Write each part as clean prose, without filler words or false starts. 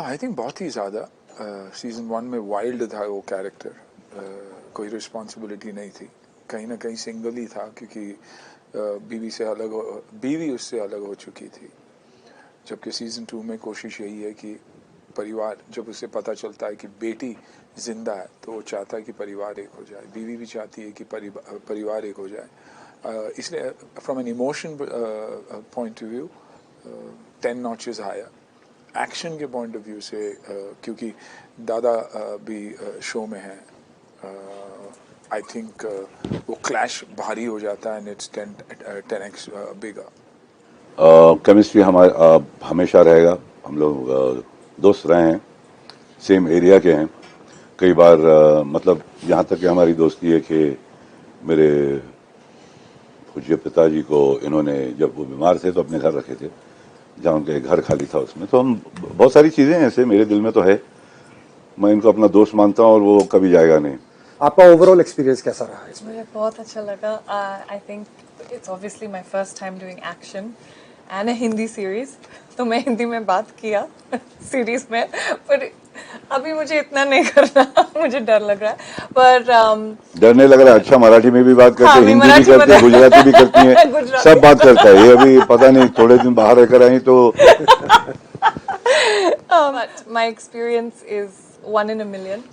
I think बहुत ही ज़्यादा season 1 में वाइल्ड था वो कैरेक्टर, कोई रिस्पॉन्सिबिलिटी नहीं थी, कहीं ना कहीं सिंगल ही था क्योंकि बीवी उससे अलग हो चुकी थी। जबकि सीज़न 2 में कोशिश यही है कि परिवार, जब उसे पता चलता है कि बेटी जिंदा है तो वो चाहता है कि परिवार एक हो जाए, बीवी भी चाहती है कि परिवार एक हो जाए। इसलिए from an emotion point of view 10 notches higher. Action के पॉइंट ऑफ व्यू से क्योंकि दादा भी शो में है, आई थिंक वो क्लैश भारी हो जाता है and it's 10x bigger. Chemistry हमारा हमेशा रहेगा। हम लोग दोस्त रहे हैं, सेम एरिया के हैं। कई बार मतलब यहाँ तक कि हमारी दोस्ती है कि मेरे पूज्य पिताजी को इन्होंने जब वो बीमार थे तो अपने घर रखे थे, जहाँ उनके घर खाली था उसमें। तो हम बहुत सारी चीजें ऐसे मेरे दिल में तो है, मैं इनको अपना दोस्त मानता हूँ और वो कभी जाएगा नहीं। आपका ओवरऑल एक्सपीरियंस कैसा रहा है इसमें? मुझे बहुत अच्छा लगा। I think it's obviously my first time doing action and a Hindi series, तो मैं हिंदी में बात किया सीरीज में, पर अभी मुझे इतना नहीं करना मुझे डर लग रहा है, पर डर नहीं लग रहा? अच्छा, मराठी में भी बात करते हैं, हिंदी भी करते हैं, गुजराती भी करती हैं, सब बात करता है ये। अभी पता नहीं थोड़े दिन बाहर रहकर आई तो but my experience is one in a million.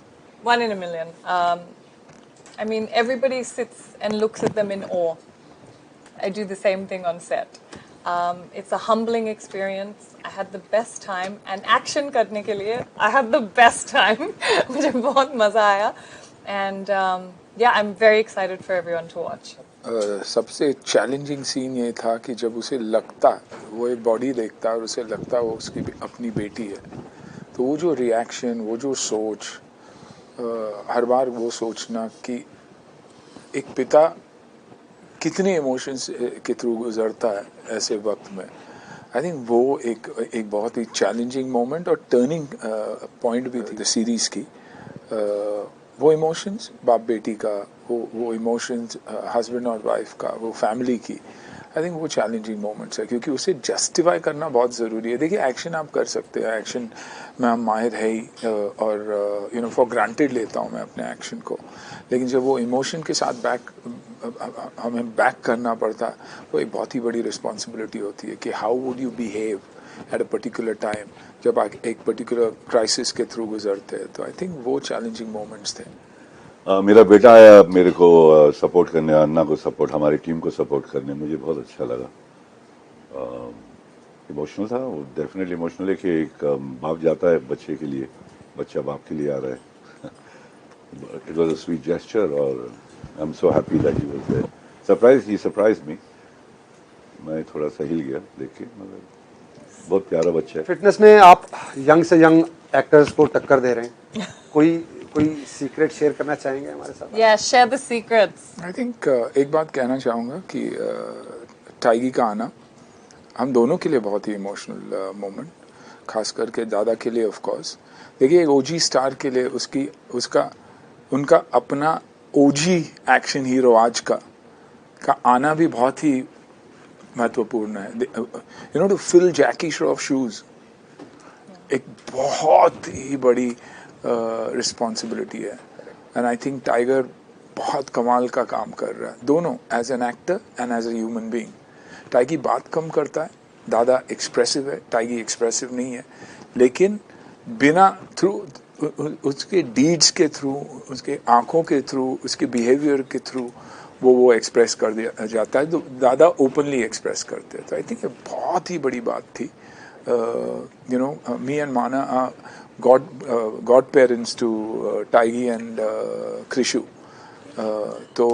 I mean, everybody sits and looks at them in awe. I do the same thing on set. It's a humbling experience. I had the best time, and action करने के लिए I had the best time. मुझे बहुत मजा आया, and yeah, I'm very excited for everyone to watch. सबसे challenging scene ये था कि जब उसे लगता, वो एक बॉडी देखता और उसे लगता वो उसकी अपनी बेटी है, तो वो जो रिएक्शन, वो जो सोच, हर बार वो सोचना कि एक पिता कितने इमोशंस के थ्रू गुजरता है ऐसे वक्त में। आई थिंक वो एक बहुत ही चैलेंजिंग मोमेंट और टर्निंग पॉइंट भी थी सीरीज की। वो इमोशंस बाप बेटी का, वो इमोशंस हस्बैंड और वाइफ का, वो फैमिली की, आई थिंक वो चैलेंजिंग मोमेंट्स है क्योंकि उसे जस्टिफाई करना बहुत ज़रूरी है। देखिए, एक्शन आप कर सकते हैं, एक्शन में हम माहिर है ही, और यू नो फॉर ग्रांटेड लेता हूँ मैं अपने एक्शन को, लेकिन जब वो इमोशन के साथ हमें बैक करना पड़ता, वो एक बहुत ही बड़ी रिस्पॉन्सिबिलिटी होती है कि how would you behave at a particular time जब आप एक पर्टिकुलर क्राइसिस के थ्रू गुजरते हैं। तो आई थिंक वो चैलेंजिंग मोमेंट्स थे। मेरा बेटा आया मेरे को सपोर्ट करने, अन्ना को सपोर्ट, हमारी टीम को सपोर्ट करने, मुझे बहुत अच्छा लगा। इमोशनल था वो, डेफिनेटली इमोशनल है कि एक बाप जाता है बच्चे के लिए, बच्चा बाप के लिए आ रहा है। It was a sweet gesture और I am so happy that he was there. He surprised me. मैं थोड़ा सा हिल गया देख के, मगर बहुत प्यारा बच्चा है। फिटनेस में आप यंग से यंग एक्टर्स को टक्कर दे रहे हैं, कोई सीक्रेट शेयर करना चाहेंगे हमारे साथ? Yeah, share the secrets. I think एक बात कहना चाहूँगा कि टाइगी का आना हम दोनों के लिए बहुत ही इमोशनल मोमेंट, खास करके दादा के लिए ऑफ कोर्स। देखिए, एक ओजी स्टार के लिए उनका अपना ओजी एक्शन हीरो आज का आना भी बहुत ही महत्वपूर्ण है। You know, to fill Jackie Shroff shoes एक बहुत ही बड़ी रिस्पॉन्सिबिलिटी है, एंड आई थिंक टाइगर बहुत कमाल का काम कर रहा है, दोनों as an actor and as a human being. Tiggy बात कम करता है, दादा एक्सप्रेसिव है, टाइगी एक्सप्रेसिव नहीं है, लेकिन बिना थ्रू उसके डीड्स के थ्रू, उसके आंखों के थ्रू, उसके बिहेवियर के थ्रू वो एक्सप्रेस कर दिया जाता है, तो दादा ओपनली एक्सप्रेस करते हैं। तो आई थिंक ये बहुत ही बड़ी बात थी। You know, me and Mana godparents to Tiggy and Krishu. तो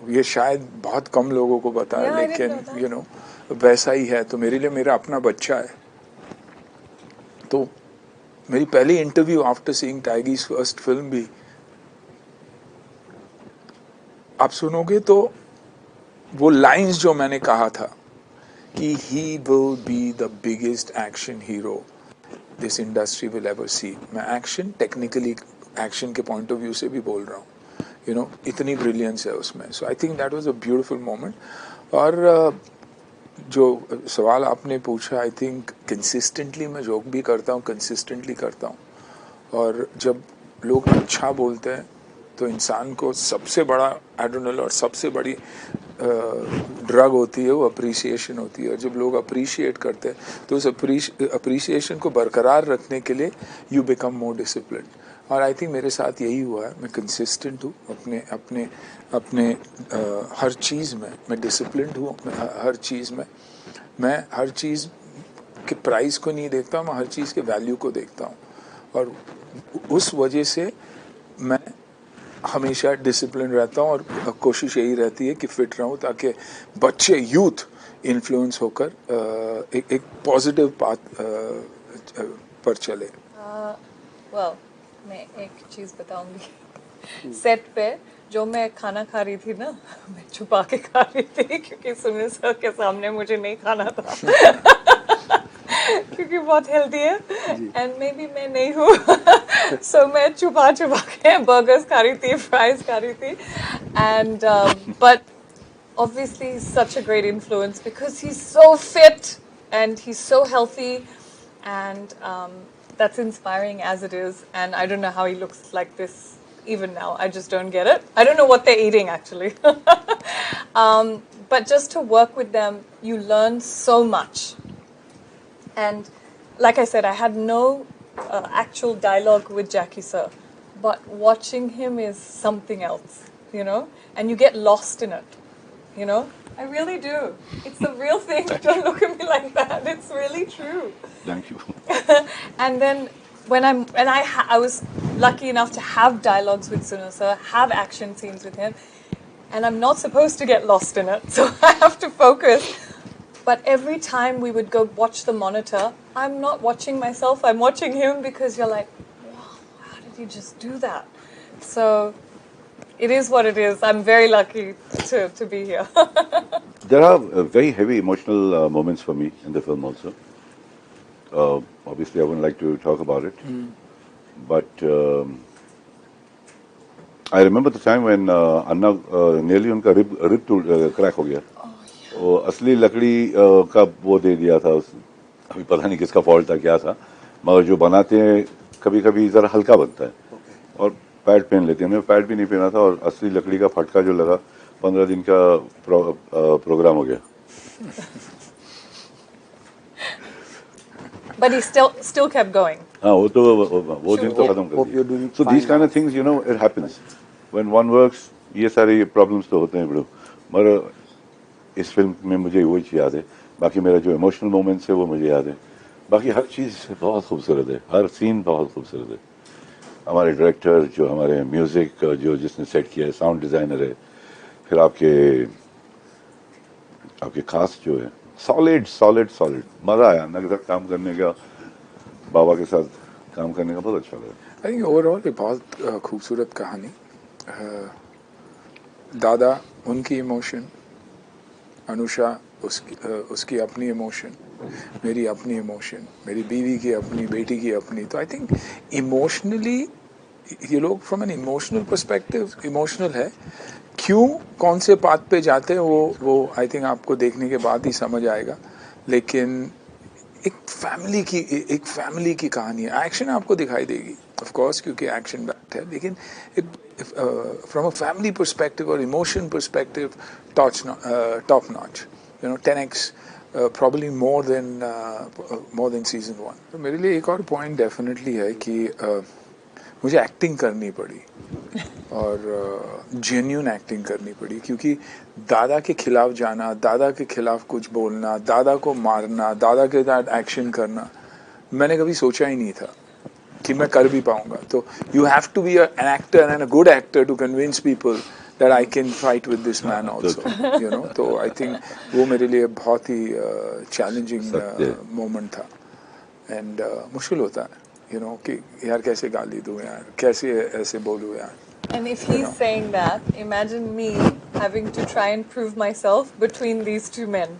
ये शायद बहुत कम लोगों को पता है, लेकिन यू नो वैसा ही है। तो मेरे लिए मेरा अपना बच्चा है। तो मेरी पहली interview after seeing Tiggy's first film भी आप सुनोगे तो वो लाइंस जो मैंने कहा था कि he will be the biggest action hero this industry will ever see, मैं एक्शन टेक्निकली एक्शन के पॉइंट ऑफ व्यू से भी बोल रहा हूँ। यू नो, इतनी ब्रिलियंस है उसमें। So I think that was a beautiful moment. और जो सवाल आपने पूछा, आई थिंक कंसिस्टेंटली मैं जोक भी करता हूँ, कंसिस्टेंटली करता हूँ, और जब लोग अच्छा बोलते हैं तो इंसान को सबसे बड़ा एड्रेनल और सबसे बड़ी ड्रग होती है वो अप्रिसिएशन होती है, और जब लोग अप्रिशिएट करते हैं तो उस अप्रिसिएशन को बरकरार रखने के लिए यू बिकम मोर डिसिप्लिन, और आई थिंक मेरे साथ यही हुआ है। मैं कंसिस्टेंट हूँ अपने अपने अपने हर चीज़ में, मैं डिसिप्लिन्ड हूँ हर चीज़ में। मैं हर चीज़ के प्राइस को नहीं देखता हूँ, मैं हर चीज़ के वैल्यू को देखता हूँ, और उस वजह से मैं हमेशा डिसिप्लिन रहता हूँ, और कोशिश यही रहती है कि फिट रहूँ ताकि बच्चे यूथ इन्फ्लुएंस होकर एक पॉजिटिव पाथ पर चले। well, मैं एक चीज़ बताऊंगी। सेट पे जो मैं खाना खा रही थी ना, मैं छुपा के खा रही थी क्योंकि सुनील सर के सामने मुझे नहीं खाना था क्योंकि बहुत हेल्दी है, एंड मे बी मैं नहीं हूँ सो मैं छुपा छुपा के बर्गर्स खा रही थी, फ्राइज खा रही थी, and but obviously he's such a great influence because he's so fit and he's so healthy, and that's inspiring as it is, and I don't know how he looks like this even now. I just don't get it. I don't know what they're eating actually. But just to work with them, you learn so much. And like I said, I had no actual dialogue with Jackie sir, but watching him is something else, you know, and you get lost in it, you know. I really do. It's the real thing. Don't look at me like that. It's really true. Thank you. And then when I was lucky enough to have dialogues with Sunil sir, have action scenes with him, and I'm not supposed to get lost in it, so I have to focus. But every time we would go watch the monitor, I'm not watching myself, I'm watching him, because you're like, wow, how did he just do that? So it is what it is. I'm very lucky to be here. There are very heavy emotional moments for me in the film also. Obviously, I wouldn't like to talk about it. But I remember the time when Anna nearly unka rib crack हो गया. वो असली लकड़ी का वो दे दिया था, अभी पता नहीं किसका फॉल्ट था, क्या था, मगर जो बनाते हैं कभी कभी ज़रा हल्का बनता है, और पैड पहन लेते हैं। उन्हें पैड भी नहीं पहना था, और असली लकड़ी का फटका जो लगा, 15 दिन का प्रोग्राम हो गया। But he still kept going. हाँ, वो दिन तो खत्म कर दिया। So these kind of things, you know, it happens when one works. ये सारे प्रॉब्लम्स तो होते हैं बड़ो, मगर इस फिल्म में मुझे वो चीज़ याद है। बाकी मेरा जो इमोशनल मोमेंट्स है वो मुझे याद है। बाकी हर चीज़ बहुत खूबसूरत है, हर सीन बहुत खूबसूरत है। हमारे डायरेक्टर, जो हमारे म्यूजिक जो जिसने सेट किया है, साउंड डिजाइनर है, फिर आपके कास्ट जो है, सॉलिड मजा आया नगर काम करने का, बाबा के साथ काम करने का बहुत अच्छा लगा। आई थिंक ओवरऑल ये बहुत खूबसूरत कहानी। दादा उनकी इमोशन, अनुषा उसकी अपनी इमोशन, मेरी अपनी इमोशन, मेरी बीवी की अपनी, बेटी की अपनी। तो आई थिंक इमोशनली ये लोग from an emotional perspective emotional है। क्यों कौन से पाथ पे जाते हैं वो आई थिंक आपको देखने के बाद ही समझ आएगा। लेकिन एक फैमिली की कहानी है। एक्शन आपको दिखाई देगी ऑफ कोर्स क्योंकि एक्शन बैक्ड है, लेकिन फ्रॉम अ फैमिली पर्सपेक्टिव और emotion perspective top notch, you know 10x probably more than season 1। तो मेरे लिए एक और पॉइंट डेफिनेटली है कि मुझे एक्टिंग करनी पड़ी और जेन्युइन एक्टिंग करनी पड़ी, क्योंकि दादा के खिलाफ जाना, दादा के खिलाफ कुछ बोलना, दादा को मारना, दादा के साथ एक्शन करना, मैंने कभी सोचा ही नहीं था कि मैं कर भी पाऊंगा। तो you have to be an actor and a good actor to convince people that I can fight with this man also, you know। तो I think वो मेरे लिए बहुत ही challenging moment था, and मुश्किल होता है, you know, कि यार कैसे गाली दूँ यार, कैसे ऐसे बोलूँ यार। And if he's saying that, imagine me having to try and prove myself between these two men,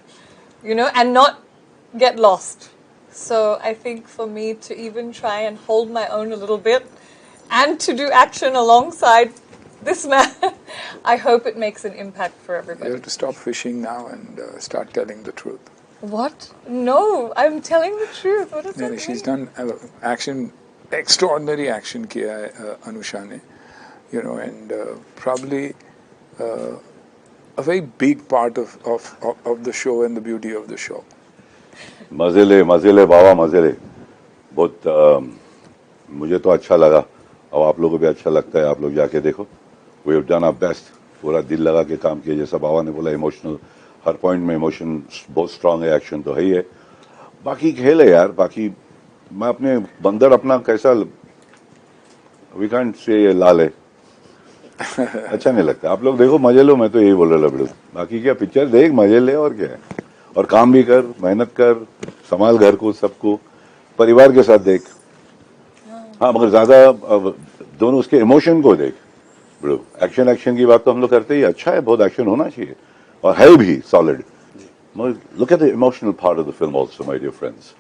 you know, and not get lost. So I think for me to even try and hold my own a little bit and to do action alongside this man, I hope it makes an impact for You everybody. have to stop fishing now and start telling the truth. What? No, I'm telling the truth. What does No, that she's mean? done action, extraordinary action किया है अनुषा ने, you know, and probably a very big part of the show and the beauty of the show. मजे ले बाबा मजे ले। बहुत मुझे तो अच्छा लगा और आप लोगों को भी अच्छा लगता है, आप लोग जाके देखो। We have done our best, पूरा दिल लगा के काम किया, जैसा बाबा ने बोला इमोशनल, हर पॉइंट में इमोशन बहुत स्ट्रांग है, एक्शन तो है ही है। बाकी खेल है यार, बाकी मैं अपने बंदर अपना कैसा, वी कांट से लाल है अच्छा नहीं लगता। आप लोग देखो मजे लो, मैं तो यही बोल रहा लबड़ू, बाकी क्या पिक्चर देख मजे ले और क्या है, और काम भी कर, मेहनत कर, संभाल घर को, सबको परिवार के साथ देख। हाँ मगर ज्यादा दोनों उसके इमोशन को देख ब्रो। एक्शन की बात तो हम लोग करते ही, अच्छा है, बहुत एक्शन होना चाहिए और है भी solid, look at the emotional part of the film also my dear friends.